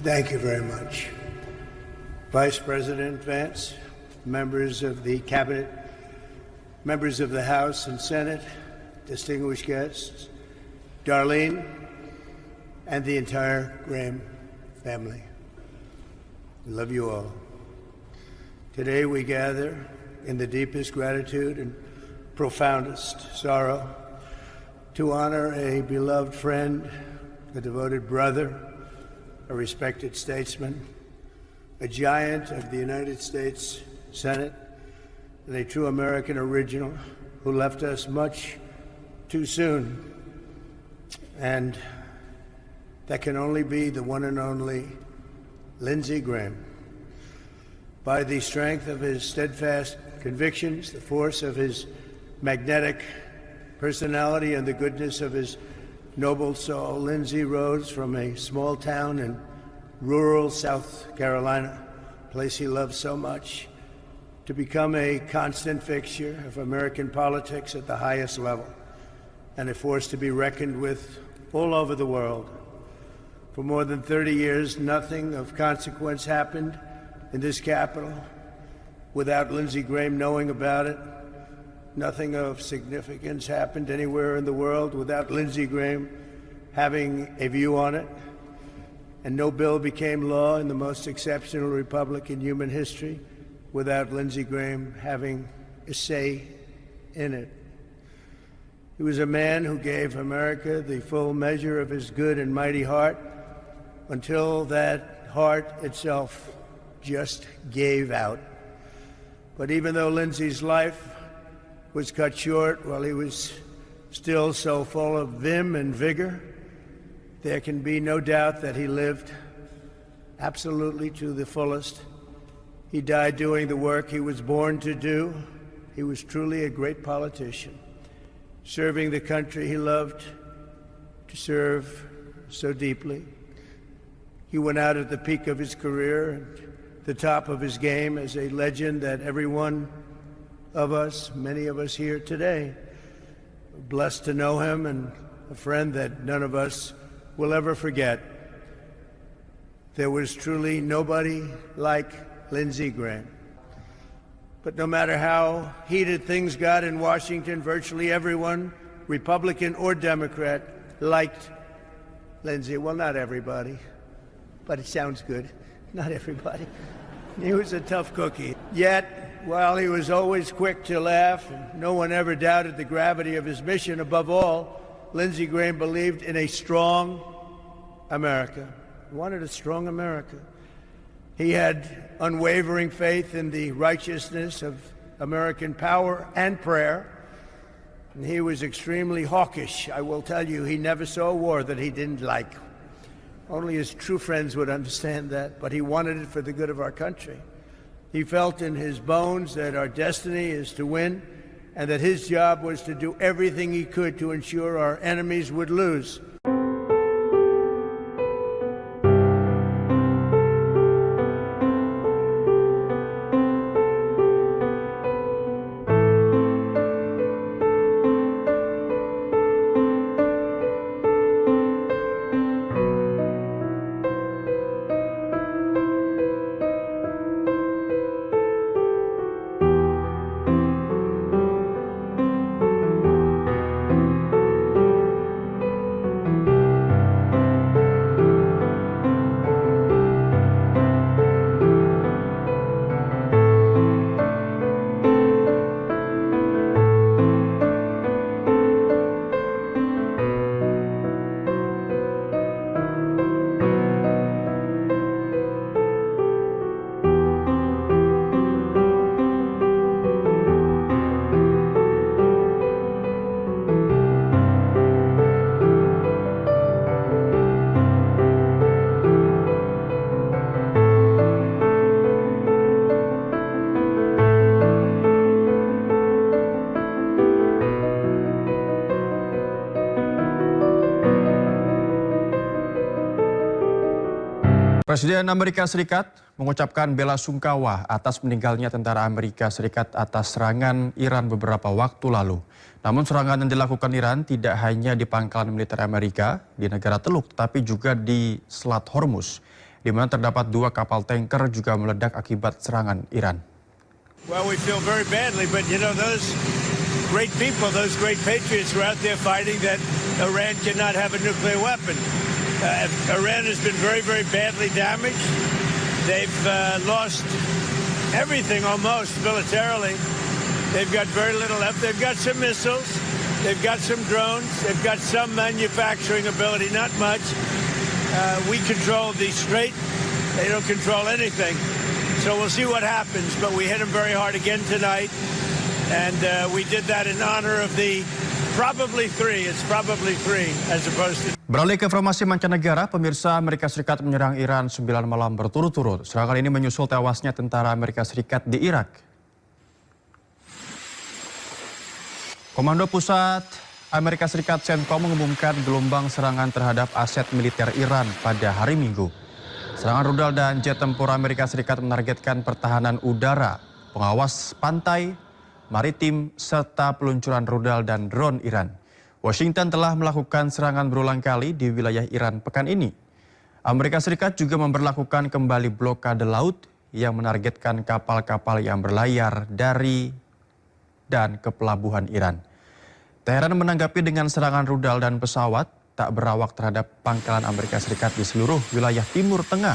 Thank you very much. Vice President Vance, members of the Cabinet, members of the House and Senate, distinguished guests, Darlene, and the entire Graham family. We love you all. Today we gather in the deepest gratitude and profoundest sorrow to honor a beloved friend, a devoted brother, a respected statesman, a giant of the United States Senate, and a true American original who left us much too soon. And that can only be the one and only Lindsey Graham. By the strength of his steadfast convictions, the force of his magnetic personality, and the goodness of his noble soul, Lindsey rose from a small town in rural South Carolina, a place he loved so much, to become a constant fixture of American politics at the highest level, and a force to be reckoned with all over the world. For more than 30 years, nothing of consequence happened in this capital without Lindsey Graham knowing about it. Nothing of significance happened anywhere in the world without Lindsey Graham having a view on it. And no bill became law in the most exceptional republic in human history without Lindsey Graham having a say in it. He was a man who gave America the full measure of his good and mighty heart until that heart itself just gave out. But even though Lindsey's life was cut short while he was still so full of vim and vigor, there can be no doubt that he lived absolutely to the fullest. He died doing the work he was born to do. He was truly a great politician, serving the country he loved to serve so deeply. He went out at the peak of his career and the top of his game as a legend that every one of us, many of us here today, are blessed to know him, and a friend that none of us will ever forget. There was truly nobody like Lindsey Graham. But no matter how heated things got in Washington, virtually everyone, Republican or Democrat, liked Lindsey. Well, not everybody, but it sounds good. Not everybody. He was a tough cookie. Yet, while he was always quick to laugh, and no one ever doubted the gravity of his mission, above all, Lindsey Graham believed in a strong America. He wanted a strong America. He had unwavering faith in the righteousness of American power and prayer. And he was extremely hawkish. I will tell you, he never saw a war that he didn't like. Only his true friends would understand that, but he wanted it for the good of our country. He felt in his bones that our destiny is to win, and that his job was to do everything he could to ensure our enemies would lose. Presiden Amerika Serikat mengucapkan bela sungkawa atas meninggalnya tentara Amerika Serikat atas serangan Iran beberapa waktu lalu. Namun serangan yang dilakukan Iran tidak hanya di pangkalan militer Amerika di negara Teluk, tetapi juga di Selat Hormuz. di mana terdapat 2 kapal tanker juga meledak akibat serangan Iran. Well, we feel very badly, but you know, those great people, those great patriots were out there fighting that Iran cannot have a nuclear weapon. Iran has been very, very badly damaged. They've lost everything almost militarily. They've got very little left. They've got some missiles. They've got some drones. They've got some manufacturing ability, not much. We control the Strait. They don't control anything. So we'll see what happens. But we hit them very hard again tonight. And we did that in honor of the probably three. It's probably three as opposed to... Beralih ke informasi mancanegara, pemirsa, Amerika Serikat menyerang Iran 9 malam berturut-turut. Serangan ini menyusul tewasnya tentara Amerika Serikat di Irak. Komando Pusat Amerika Serikat CENTCOM mengumumkan gelombang serangan terhadap aset militer Iran pada hari Minggu. Serangan rudal dan jet tempur Amerika Serikat menargetkan pertahanan udara, pengawas pantai, maritim, serta peluncuran rudal dan drone Iran. Washington telah melakukan serangan berulang kali di wilayah Iran pekan ini. Amerika Serikat juga memberlakukan kembali blokade laut yang menargetkan kapal-kapal yang berlayar dari dan ke pelabuhan Iran. Teheran menanggapi dengan serangan rudal dan pesawat tak berawak terhadap pangkalan Amerika Serikat di seluruh wilayah Timur Tengah.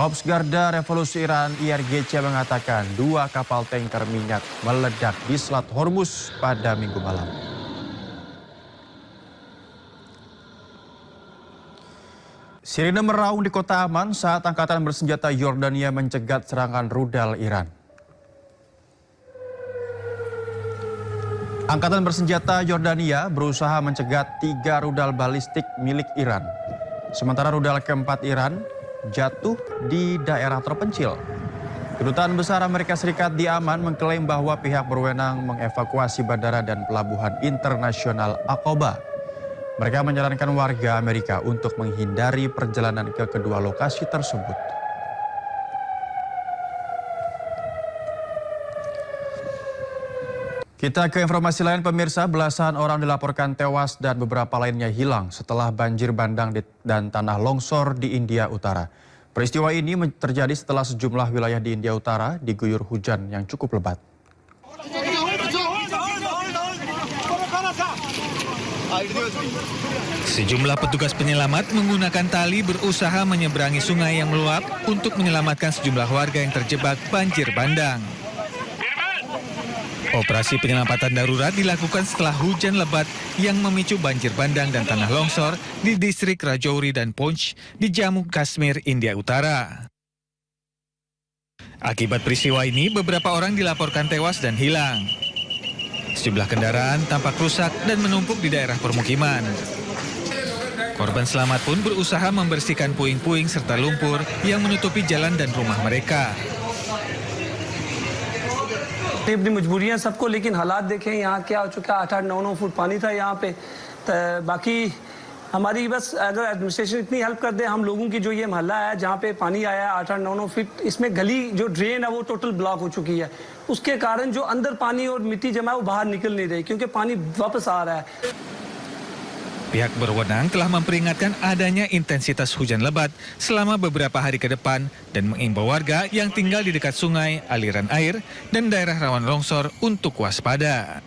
Korps Garda Revolusi Iran IRGC mengatakan 2 kapal tanker minyak meledak di Selat Hormuz pada Minggu malam. Sirine meraung di kota aman saat angkatan bersenjata Yordania mencegat serangan rudal Iran. Angkatan bersenjata Yordania berusaha mencegat 3 rudal balistik milik Iran. Sementara rudal keempat Iran jatuh di daerah terpencil. Kedutaan Besar Amerika Serikat di Aman mengklaim bahwa pihak berwenang mengevakuasi bandara dan pelabuhan internasional Aqaba. Mereka menyarankan warga Amerika untuk menghindari perjalanan ke kedua lokasi tersebut. Kita ke informasi lain, pemirsa. Belasan orang dilaporkan tewas dan beberapa lainnya hilang setelah banjir bandang dan tanah longsor di India Utara. Peristiwa ini terjadi setelah sejumlah wilayah di India Utara diguyur hujan yang cukup lebat. Sejumlah petugas penyelamat menggunakan tali berusaha menyeberangi sungai yang meluap untuk menyelamatkan sejumlah warga yang terjebak banjir bandang. Operasi penyelamatan darurat dilakukan setelah hujan lebat yang memicu banjir bandang dan tanah longsor di distrik Rajouri dan Poonch di Jammu Kashmir, India Utara. Akibat peristiwa ini, beberapa orang dilaporkan tewas dan hilang. Sejumlah kendaraan tampak rusak dan menumpuk di daerah permukiman. Korban selamat pun berusaha membersihkan puing-puing serta lumpur yang menutupi jalan dan rumah mereka. अपनी मजबूरियां सबको, लेकिन हालात देखें यहाँ क्या हो चुका है। 8-9 फुट पानी था यहाँ पे। बाकी हमारी बस अगर एडमिनिस्ट्रेशन इतनी हेल्प कर दे, हम लोगों की जो ये मोहल्ला है जहाँ पे पानी आया है 8-9 फीट, इसमें गली जो ड्रेन है वो टोटल ब्लॉक हो चुकी है। उसके कारण जो अंदर पानी और मिट्टी जमा है वो बाहर निकल नहीं रही क्योंकि पानी वापस आ रहा है। Pihak berwenang telah memperingatkan adanya intensitas hujan lebat selama beberapa hari ke depan dan mengimbau warga yang tinggal di dekat sungai, aliran air, dan daerah rawan longsor untuk waspada.